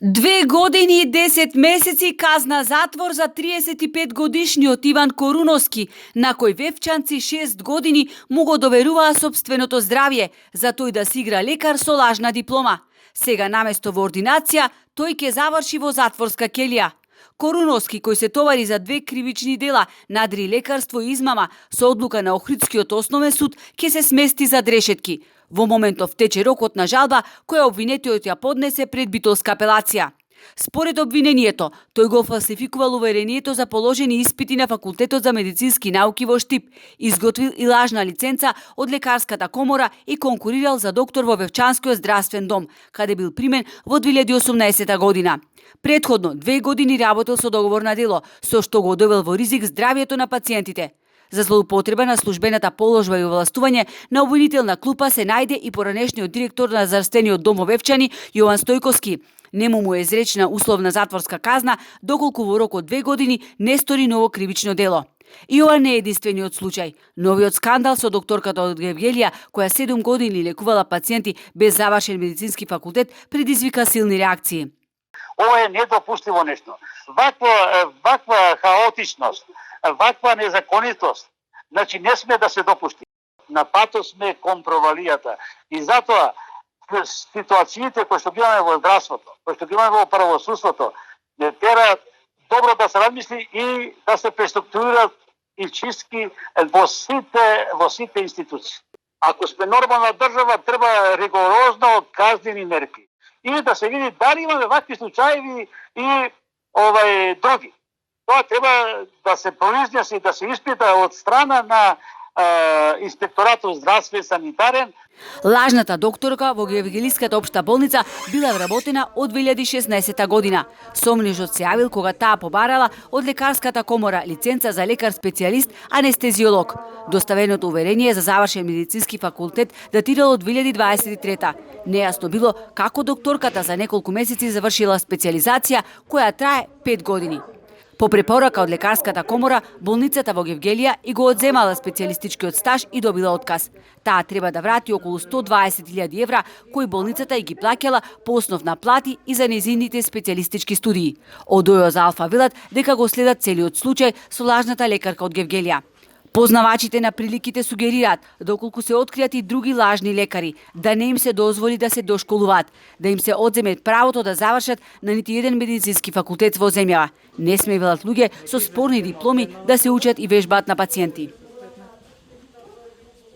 2 години и 10 месеци казна затвор за 35 годишниот Иван Коруновски, на кој вевчанци 6 години му го доверуваа сопственото здравје, за тој да си игра лекар со лажна диплома. Сега наместо во ординација, тој ќе заврши во затворска келија. Коруновски, кој се товари за 2 кривични дела, надри лекарство и измама, со одлука на Охридскиот основен суд, ќе се смести за решетки. Во моментов тече рокот на жалба која обвинетиот ја поднесе пред битолска апелација. Според обвинението, тој го фалсификувал уверението за положени испити на Факултетот за медицински науки во Штип, изготвил и лажна лиценца од лекарската комора и конкурирал за доктор во Вевчанскиот здравствен дом, каде бил примен во 2018 година. Претходно 2 години работел со договор на дело, со што го довел во ризик здравјето на пациентите. За злоупотреба на службената положба и овластување на обвинителна клупа се најде и поранешниот директор на здравствениот дом во Вевчани Јован Стојковски. Нему му е изречена условна затворска казна доколку во рок од 2 години не стори ново кривично дело. И ова не е единствениот случај. Новиот скандал со докторката од Гевгелија, која 7 години лекувала пациенти без завршен медицински факултет, предизвика силни реакции. Ова е недопустиво нешто. Ваква хаотичност, ваква незаконитост, значи не сме да се допусти. На патот сме кон провалијата. И затоа ситуациите кои што ги имаме во здравството, кои што ги имаме во правосудството, не тера добро да се размисли и да се преструктурираат и чистки во сите институции. Ако сме нормална држава, треба ригорозно казнени мерки. И да се види дали имаме вакви случаи и други. Тоа треба да се произнесе и да се испита од страна на инспекторатот здравствен санитарен. Лажната докторка во Гевгелиската општа болница била вработена од 2016 година. Сомнежот се јавил кога таа побарала од лекарската комора лиценца за лекар специјалист анестезиолог. Доставеното уверение за завршен медицински факултет датирало од 2023. Нејасно било како докторката за неколку месеци завршила специјализација која трае 5 години. По препорака од лекарската комора, болницата во Гевгелија и го одземала специјалистичкиот стаж и добила отказ. Таа треба да врати околу 120.000 евра, кои болницата и ги плаќала по основ на плати и за незините специјалистички студии. Од ОЈО за Алфа велат дека го следат целиот случај со лажната лекарка од Гевгелија. Познавачите на приликите сугерираат, доколку се откријат и други лажни лекари, да не им се дозволи да се дошколуваат, да им се одземе правото да завршат на нити еден медицински факултет во земјава. Не сме велат луѓе со спорни дипломи да се учат и вежбаат на пациенти.